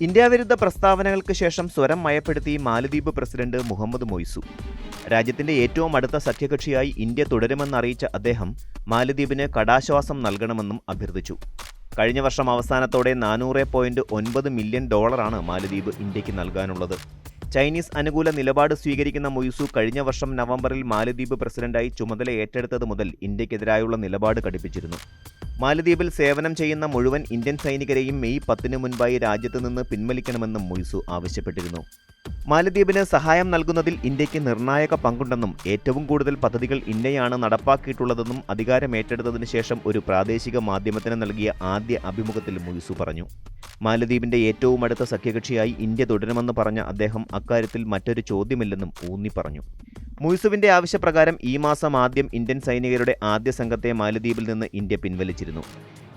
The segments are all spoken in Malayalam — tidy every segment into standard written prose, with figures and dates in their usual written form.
ഇന്ത്യാവിരുദ്ധ പ്രസ്താവനകൾക്ക് ശേഷം സ്വരം മയപ്പെടുത്തി മാലദ്വീപ് പ്രസിഡന്റ് മുഹമ്മദ് മൊയ്സു. രാജ്യത്തിന്റെ ഏറ്റവും അടുത്ത സഖ്യകക്ഷിയായി ഇന്ത്യ തുടരുമെന്നറിയിച്ച അദ്ദേഹം മാലദ്വീപിന് കടാശ്വാസം നൽകണമെന്നും അഭ്യർത്ഥിച്ചു. കഴിഞ്ഞ വർഷം അവസാനത്തോടെ $400.9 മില്യൺ മാലദ്വീപ് ഇന്ത്യക്ക് നൽകാനുള്ളത്. ചൈനീസ് അനുകൂല നിലപാട് സ്വീകരിക്കുന്ന മൊയ്സു കഴിഞ്ഞ വർഷം നവംബറിൽ മാലദ്വീപ് പ്രസിഡന്റായി ചുമതല ഏറ്റെടുത്തത് മുതൽ ഇന്ത്യക്കെതിരായുള്ള നിലപാട് കടുപ്പിച്ചിരുന്നു. മാലദ്വീപിൽ സേവനം ചെയ്യുന്ന മുഴുവൻ ഇന്ത്യൻ സൈനികരെയും മെയ് 10 മുൻപായി രാജ്യത്ത് നിന്ന് പിൻവലിക്കണമെന്നും മൊയ്സു ആവശ്യപ്പെട്ടിരുന്നു. മാലദ്വീപിന് സഹായം നൽകുന്നതിൽ ഇന്ത്യക്ക് നിർണായക പങ്കുണ്ടെന്നും ഏറ്റവും കൂടുതൽ പദ്ധതികൾ ഇന്ത്യയാണ് നടപ്പാക്കിയിട്ടുള്ളതെന്നും അധികാരമേറ്റെടുത്തതിനു ശേഷം ഒരു പ്രാദേശിക മാധ്യമത്തിന് നൽകിയ ആദ്യ അഭിമുഖത്തിൽ മൊയ്സു പറഞ്ഞു. മാലദ്വീപിന്റെ ഏറ്റവും അടുത്ത സഖ്യകക്ഷിയായി ഇന്ത്യ തുടരുമെന്ന് പറഞ്ഞ അദ്ദേഹം അക്കാര്യത്തിൽ മറ്റൊരു ചോദ്യമില്ലെന്നും ഊന്നി പറഞ്ഞു. മൊയ്സുവിന്റെ ആവശ്യപ്രകാരം ഈ മാസം ആദ്യം ഇന്ത്യൻ സൈനികരുടെ ആദ്യ സംഘത്തെ മാലദ്വീപിൽ നിന്ന് ഇന്ത്യ പിൻവലിച്ചിരുന്നു.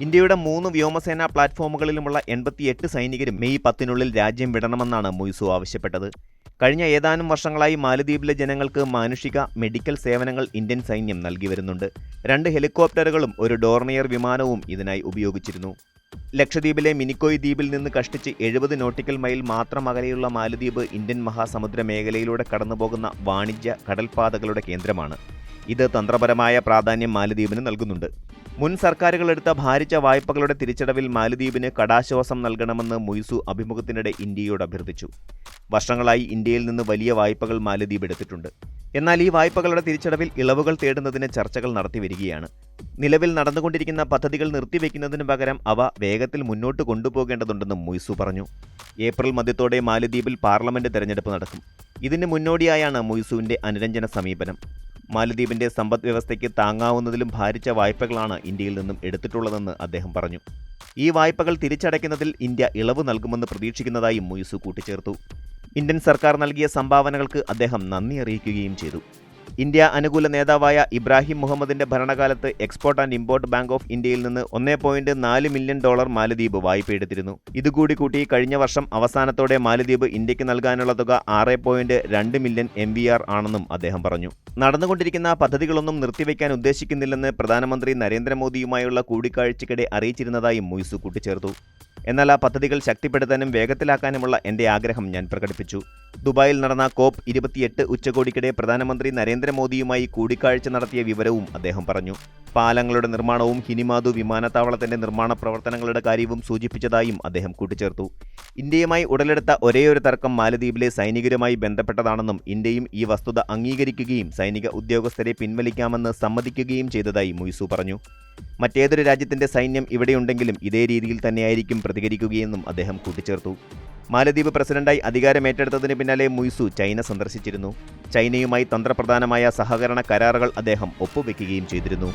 ഇന്ത്യയുടെ 3 വ്യോമസേനാ പ്ലാറ്റ്ഫോമുകളിലുമുള്ള 88 സൈനികരും മെയ് 10 രാജ്യം വിടണമെന്നാണ് മൊയ്സു ആവശ്യപ്പെട്ടത്. കഴിഞ്ഞ ഏതാനും വർഷങ്ങളായി മാലദ്വീപിലെ ജനങ്ങൾക്ക് മാനുഷിക, മെഡിക്കൽ സേവനങ്ങൾ ഇന്ത്യൻ സൈന്യം നൽകി വരുന്നുണ്ട്. 2 ഹെലികോപ്റ്ററുകളും ഒരു ഡോർണിയർ വിമാനവും ഇതിനായി ഉപയോഗിച്ചിരുന്നു. ലക്ഷദ്വീപിലെ മിനിക്കോയ് ദ്വീപിൽ നിന്ന് കഷ്ടിച്ച് 70 നോട്ടിക്കൽ മൈൽ മാത്രം അകലെയുള്ള മാലദ്വീപ് ഇന്ത്യൻ മഹാസമുദ്ര മേഖലയിലൂടെ കടന്നുപോകുന്ന വാണിജ്യ കടൽപാതകളുടെ കേന്ദ്രമാണ്. ഇത് തന്ത്രപരമായ പ്രാധാന്യം മാലദ്വീപിന് നൽകുന്നുണ്ട്. മുൻ സർക്കാരുകൾ എടുത്ത ഭാരിച്ച വായ്പകളുടെ തിരിച്ചടവിൽ മാലദ്വീപിന് കടാശ്വാസം നൽകണമെന്ന് മൊയ്സു അഭിമുഖത്തിനിടെ ഇന്ത്യയോട് അഭ്യർത്ഥിച്ചു. വർഷങ്ങളായി ഇന്ത്യയിൽ നിന്ന് വലിയ വായ്പകൾ മാലദ്വീപ് എടുത്തിട്ടുണ്ട്. എന്നാൽ ഈ വായ്പകളുടെ തിരിച്ചടവിൽ ഇളവുകൾ തേടുന്നതിന് ചർച്ചകൾ നടത്തിവരികയാണ്. നിലവിൽ നടന്നുകൊണ്ടിരിക്കുന്ന പദ്ധതികൾ നിർത്തിവെക്കുന്നതിന് പകരം അവ വേഗത്തിൽ മുന്നോട്ട് കൊണ്ടുപോകേണ്ടതുണ്ടെന്നും മൊയ്സു പറഞ്ഞു. ഏപ്രിൽ മധ്യത്തോടെ മാലദ്വീപിൽ പാർലമെന്റ് തെരഞ്ഞെടുപ്പ് നടക്കും. ഇതിന് മുന്നോടിയായാണ് മൊയ്സുവിന്റെ അനുരഞ്ജന സമീപനം. മാലദ്വീപിന്റെ സമ്പദ് വ്യവസ്ഥയ്ക്ക് താങ്ങാവുന്നതിലും ഭാരിച്ച വായ്പകളാണ് ഇന്ത്യയിൽ നിന്നും എടുത്തിട്ടുള്ളതെന്ന് അദ്ദേഹം പറഞ്ഞു. ഈ വായ്പകൾ തിരിച്ചടയ്ക്കുന്നതിൽ ഇന്ത്യ ഇളവ് നൽകുമെന്ന് പ്രതീക്ഷിക്കുന്നതായും മൊയ്സു കൂട്ടിച്ചേർത്തു. ഇന്ത്യൻ സർക്കാർ നൽകിയ സംഭാവനകൾക്ക് അദ്ദേഹം നന്ദി അറിയിക്കുകയും ചെയ്തു. ഇന്ത്യ അനുകൂല നേതാവായ ഇബ്രാഹിം മുഹമ്മദിന്റെ ഭരണകാലത്ത് export and import bank of ഇന്ത്യയിൽ നിന്ന് $1.4 മില്യൺ മാലദ്വീപ് വായ്പയെടുത്തിരുന്നു. ഇതുകൂടി കൂട്ടി കഴിഞ്ഞ വർഷം അവസാനത്തോടെ മാലദ്വീപ് ഇന്ത്യക്ക് നൽകാനുള്ള തുക $6.2 മില്യൺ MVR ആണെന്നും അദ്ദേഹം പറഞ്ഞു. നടന്നുകൊണ്ടിരിക്കുന്ന പദ്ധതികളൊന്നും നിർത്തിവെക്കാൻ ഉദ്ദേശിക്കുന്നില്ലെന്ന് പ്രധാനമന്ത്രി നരേന്ദ്രമോദിയുമായുള്ള കൂടിക്കാഴ്ചയ്ക്കിടെ അറിയിച്ചിരുന്നതായും മൊയ്സു കൂട്ടിച്ചേർത്തു. എന്നാൽ ആ പദ്ധതികൾ ശക്തിപ്പെടുത്താനും വേഗത്തിലാക്കാനുമുള്ള എന്റെ ആഗ്രഹം ഞാൻ പ്രകടിപ്പിച്ചു. ദുബായിൽ നടന്ന COP28 ഉച്ചകോടിക്കിടെ പ്രധാനമന്ത്രി നരേന്ദ്രമോദിയുമായി കൂടിക്കാഴ്ച നടത്തിയ വിവരവും അദ്ദേഹം പറഞ്ഞു. പാലങ്ങളുടെ നിർമ്മാണവും ഹിനിമാതു വിമാനത്താവളത്തിന്റെ നിർമ്മാണ പ്രവർത്തനങ്ങളുടെ കാര്യവും സൂചിപ്പിച്ചതായും അദ്ദേഹം കൂട്ടിച്ചേർത്തു. ഇന്ത്യയുമായി ഉടലെടുത്ത ഒരേയൊരു തർക്കം മാലദ്വീപിലെ സൈനികരുമായി ബന്ധപ്പെട്ടതാണെന്നും ഇന്ത്യയും ഈ വസ്തുത അംഗീകരിക്കുകയും സൈനിക ഉദ്യോഗസ്ഥരെ പിൻവലിക്കാമെന്ന് സമ്മതിക്കുകയും ചെയ്തതായി മൊയ്സു പറഞ്ഞു. മറ്റേതൊരു രാജ്യത്തിന്റെ സൈന്യം ഇവിടെയുണ്ടെങ്കിലും ഇതേ രീതിയിൽ തന്നെയായിരിക്കും പ്രതികരിക്കുകയെന്നും അദ്ദേഹം കൂട്ടിച്ചേർത്തു. മാലദ്വീപ് പ്രസിഡന്റായി അധികാരമേറ്റെടുത്തതിന് പിന്നാലെ മൊയ്സു ചൈന സന്ദർശിച്ചിരുന്നു. ചൈനയുമായി തന്ത്രപ്രധാനമായ സഹകരണ കരാറുകൾ അദ്ദേഹം ഒപ്പുവെക്കുകയും ചെയ്തിരുന്നു.